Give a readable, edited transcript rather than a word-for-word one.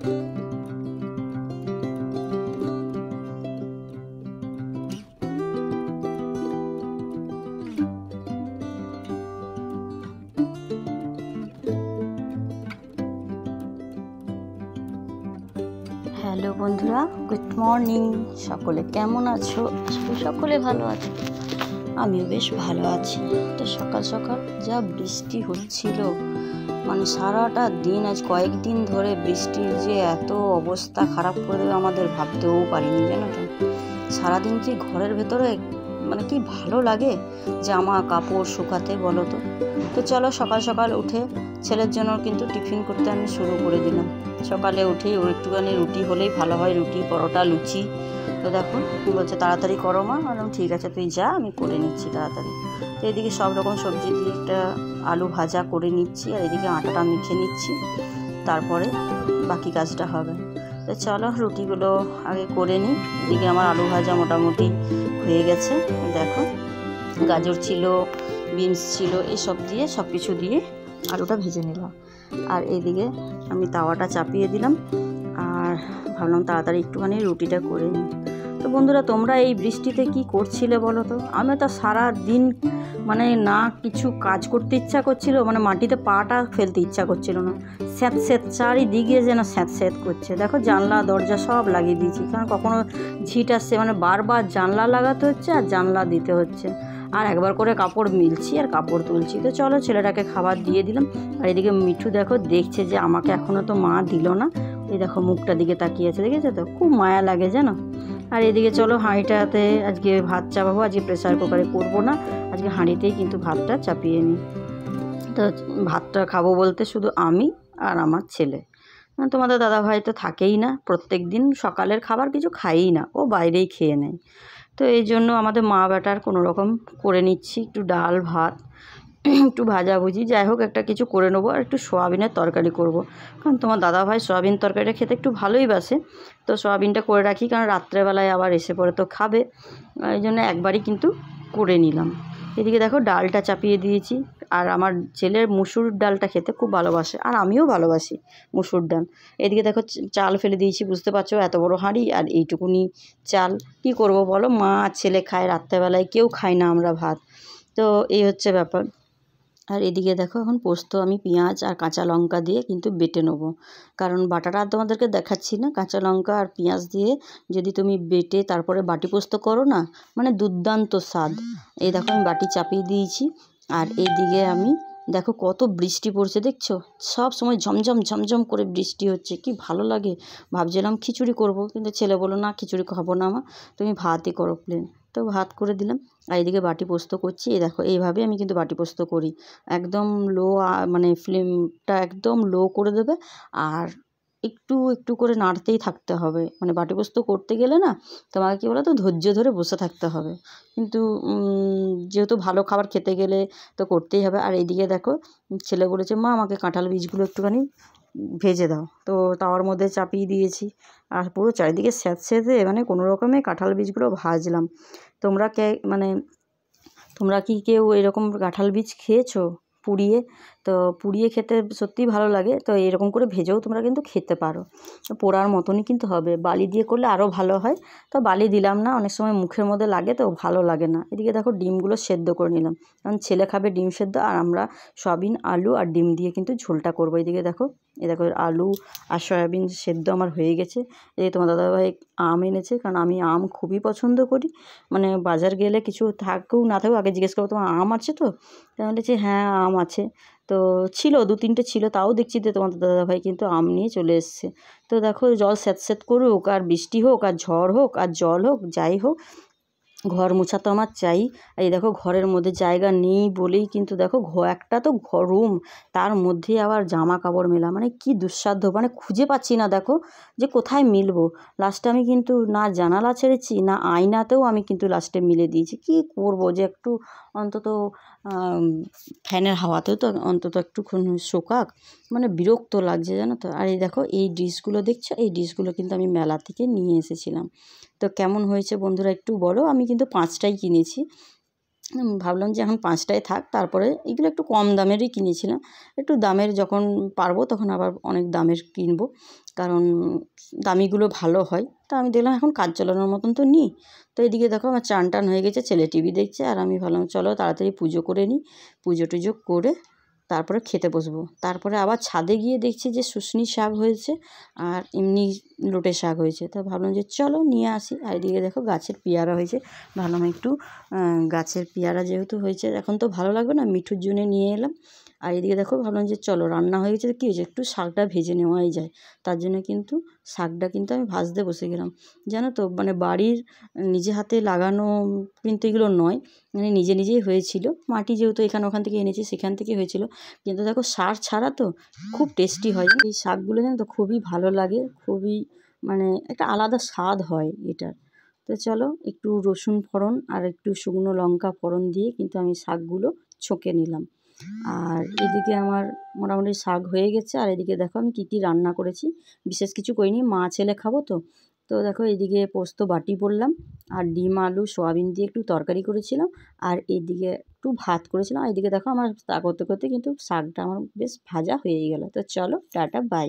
Hello বন্ধুরা, good morning. সকলে কেমন আছো? সকলে ভালো আছো, আমিও বেশ ভালো আছি। তো সকাল সকাল যা বৃষ্টি হচ্ছিল, মানে সারাটা দিন, আজ কয়েকদিন ধরে বৃষ্টির যে এত অবস্থা খারাপ করে দেবে আমাদের ভাবতেও পারিনি, জানো তো। সারাদিন কি ঘরের ভেতরে মানে কি ভালো লাগে জামা কাপড় শুকাতে, বলো তো। তো চলো সকাল সকাল উঠে ছেলের জন্য কিন্তু টিফিন করতে আমি শুরু করে দিলাম। সকালে উঠেই ওর একটুখানি রুটি হলেই ভালো হয়, রুটি পরোটা লুচি। তো দেখো বলছে তাড়াতাড়ি করো মা, বললাম ঠিক আছে তুই যা, আমি করে নিচ্ছি তাড়াতাড়ি। তো এদিকে সব রকম সবজি দিয়ে একটা আলু ভাজা করে নিচ্ছি, আর এদিকে আটাটা মেখে নিচ্ছি, তারপরে বাকি কাজটা হবে। তো চলো রুটিগুলো আগে করে নিই। এদিকে আমার আলু ভাজা মোটামুটি হয়ে গেছে। দেখো গাজর ছিল, বিনস ছিল, এসব দিয়ে সব কিছু দিয়ে আলুটা ভেজে নিলাম। আর এইদিকে আমি তাওয়াটা চাপিয়ে দিলাম, আর ভাবলাম তাড়াতাড়ি একটুখানি রুটিটা করে নিই। তো বন্ধুরা, তোমরা এই বৃষ্টিতে কি করছিলে বলো তো? আমি তো সারা দিন মানে না কিছু কাজ করতে ইচ্ছা করছিল, মানে মাটিতে পাটা ফেলতে ইচ্ছা করছিল না। স্যাঁত স্যাঁত চারিদিকে যেন স্যাঁত স্যাঁত করছে। দেখো জানলা দরজা সব লাগিয়ে দিয়েছি, কারণ কখনো ঝিট আসছে, মানে বারবার জানলা লাগাতে হচ্ছে আর জানলা দিতে হচ্ছে, আর একবার করে কাপড় মিলছি আর কাপড় তুলছি। তো চলো ছেলেটাকে খাবার দিয়ে দিলাম। আর এদিকে মিঠু দেখো দেখছে যে আমাকে এখনও তো মা দিল না, এই দেখো মুখটা দিকে তাকিয়ে আছে, দেখেছো তো, খুব মায়া লাগে জানো। আর এদিকে চলো হাঁড়িটাতে আজকে ভাত চাপাবো, আজকে প্রেসার কুকারে করবো না, আজকে হাঁড়িতেই কিন্তু ভাতটা চাপিয়ে নিই। তো ভাতটা খাবো বলতে শুধু আমি আর আমার ছেলে, তোমাদের দাদাভাই তো থাকেই না, প্রত্যেক দিন সকালের খাবার কিছু খাইই না, ও বাইরেই খেয়ে নেয়। তো এই জন্য আমাদের মা বেটার কোনো রকম করে নিচ্ছি, একটু ডাল ভাত, একটু ভাজাভুজি, যাই হোক একটা কিছু করে নেবো, আর একটু সোয়াবিনের তরকারি করব। কারণ তোমার দাদাভাই সোয়াবিন তরকারিটা খেতে একটু ভালোই বাসে, তো সোয়াবিনটা করে রাখি, কারণ রাত্রেবেলায় আবার এসে পরে তো খাবে, এই জন্য একবারই কিন্তু করে নিলাম। এদিকে দেখো ডালটা চাপিয়ে দিয়েছি, আর আমার ছেলের মুসুর ডালটা খেতে খুব ভালোবাসে, আর আমিও ভালোবাসি মুসুর ডাল। এদিকে দেখো চাল ফেলে দিয়েছি, বুঝতে পারছো এত বড় হাঁড়ি আর এইটুকুনি চাল, কি করব বলো, মা আর ছেলে খায়, রাত্রেবেলায় কেউ খায় না আমরা ভাত। তো এই হচ্ছে ব্যাপার। আর এদিকে দেখো এখন পোস্ত আমি পেঁয়াজ আর কাঁচা লঙ্কা দিয়ে কিন্তু বেটে নেবো, কারণ বাটাটা আর তোমাদেরকে দেখাচ্ছি না, কাঁচা লঙ্কা আর পেঁয়াজ দিয়ে যদি তুমি বেটে তারপরে বাটি পোস্ত করো না, মানে দুর্দান্ত স্বাদ। এই দেখো আমি বাটি চাপিয়ে দিয়েছি। আর এইদিকে আমি দেখো কত বৃষ্টি পড়ছে দেখছো, সব সময় ঝমঝম ঝমঝম করে বৃষ্টি হচ্ছে, কি ভালো লাগে। ভাবছিলাম খিচুড়ি করব, কিন্তু ছেলে বললো না খিচুড়ি খাবো না মা, তুমি ভাতই করো প্লেন। তো ভাত করে দিলাম। আর এদিকে বাটি পোস্ত করছি, এই দেখো এইভাবে আমি কিন্তু বাটি পোস্ত করি, একদম লো, মানে ফ্লেমটা একদম লো করে দেবে, আর একটু একটু করে নাড়তেই থাকতে হবে। মানে বাটি পোস্ত করতে গেলে না তোমাকে কী বলো তো, ধৈর্য ধরে বসে থাকতে হবে, কিন্তু যেহেতু ভালো খাবার খেতে গেলে তো করতেই হবে। আর এইদিকে দেখো ছেলে বলেছে মা আমাকে কাঁঠাল বীজগুলো একটুখানি ভেজে দাও, তো তাওয়ার মধ্যে চাপিয়ে দিয়েছি, আর পুরো চারিদিকে স্যাঁতস্যাঁতে, মানে কোনো রকমে কাঁঠাল বীজগুলো ভাজলাম। তোমরা কি কেউ এরকম কাঁঠাল বীজ খেয়েছো পুড়িয়ে? তো পুড়িয়ে খেতে সত্যিই ভালো লাগে, তো এরকম করে ভেজেও তোমরা কিন্তু খেতে পারো, পোড়ার মতনই কিন্তু হবে। বালি দিয়ে করলে আরও ভালো হয়, তো বালি দিলাম না, অনেক সময় মুখের মধ্যে লাগে তো ভালো লাগে না। এদিকে দেখো ডিমগুলো সেদ্ধ করে নিলাম, কারণ ছেলে খাবে ডিম সেদ্ধ, আর আমরা সয়াবিন আলু আর ডিম দিয়ে কিন্তু ঝোলটা করবো। এদিকে দেখো আলু আর সয়াবিন সেদ্ধ আমার হয়ে গেছে। এই তোমার দাদাভাই আম এনেছে, কারণ আমি আম খুবই পছন্দ করি, মানে বাজার গেলে কিছু থাকুক না থাকুক আগে জিজ্ঞেস করবো তোমার আম আছে তো, তাই বলেছি হ্যাঁ আম আছে। তো ছিল 2-3টে ছিল, তাও দেখছি যে তোমার দাদাভাই কিন্তু আম নিয়ে চলে এসছে। তো দেখো জল স্যাঁতস্যাঁত করুক, আর বৃষ্টি হোক আর ঝড় হোক আর জল হোক যাই হোক, ঘর মোছা তো আমার চাই। আর এই দেখো ঘরের মধ্যে জায়গা নেই বলেই কিন্তু দেখো একটা তো রুম, তার মধ্যে আবার জামা কাপড় মেলা, মানে কি দুঃসাধ্য, মানে খুঁজে পাচ্ছি না দেখো যে কোথায় মিলবো। লাস্টে আমি কিন্তু না জানালা ছেড়েছি না আয়নাতেও আমি কিন্তু লাস্টে মিলে দিয়েছি। কি করব, যে একটু অন্তত ফ্যানের হাওয়াতেও তো অন্তত একটুক্ষণ শোকাক, মানে বিরক্ত লাগছে জানো তো। আর এই দেখো এই ডিশগুলো দেখছো, এই ডিশগুলো কিন্তু আমি মেলা থেকে নিয়ে এসেছিলাম। তো কেমন হয়েছে বন্ধুরা একটু বলো, আমি কিন্তু 5টাই কিনেছি, ভাবলাম যে এখন 5টায় থাক, তারপরে এগুলো একটু কম দামেরই কিনেছিলাম। একটু দামের যখন পারবো তখন আবার অনেক দামের কিনবো, কারণ দামিগুলো ভালো হয়। তা আমি দেখলাম এখন কাজ চালানোর মতন তো নিই। তো এদিকে দেখো আমার চান টান হয়ে গেছে, ছেলে টিভি দেখছে, আর আমি ভাবলাম চলো তাড়াতাড়ি পুজো করে নিই। পুজো টুজো করে তারপরে খেতে বসবো। তারপরে আবার ছাদে গিয়ে দেখছি যে শুশনি শাক হয়েছে আর এমনি লোটে শাক হয়েছে। তো ভাবলাম যে চলো নিয়ে আসি। আর এদিকে দেখো গাছের পেয়ারা হয়েছে, ভাবলাম একটু গাছের পেয়ারা যেহেতু হয়েছে এখন তো ভালো লাগবে না, মিঠুর জন্য নিয়ে এলাম। আর এদিকে দেখো ভাবলাম যে চলো রান্না হয়ে গেছে, কী হয়েছে, একটু শাকটা ভেজে নেওয়াই যায়। তার জন্য কিন্তু শাকটা কিন্তু আমি ভাজতে বসে গেলাম। জানো তো মানে বাড়ির নিজে হাতে লাগানো কিন্তু এগুলো নয়, মানে নিজে নিজেই হয়েছিল, মাটি যেহেতু এখানে ওখান থেকে এনেছি সেখান থেকে হয়েছিল। কিন্তু দেখো সার ছাড়া তো খুব টেস্টি হয়। এই শাকগুলো জানো তো খুবই ভালো লাগে, খুবই মানে একটা আলাদা স্বাদ হয় এটার। তো চলো একটু রসুন ফোড়ন আর একটু শুকনো লঙ্কা ফোড়ন দিয়ে কিন্তু আমি শাকগুলো ছকে নিলাম। আর এদিকে আমার মোটামুটি শাক হয়ে গেছে। আর এদিকে দেখো আমি কী কী রান্না করেছি, বিশেষ কিছু করিনি, মা ছেলে খাবো তো। তো দেখো এদিকে পোস্ত বাটি করলাম, আর ডিম আলু সয়াবিন দিয়ে একটু তরকারি করেছিলাম, আর এইদিকে একটু ভাত করেছিলাম। আর এদিকে দেখো আমার তা করতে করতে কিন্তু শাকটা আমার বেশ ভাজা হয়ে গেল। তো চলো টাটা বাই।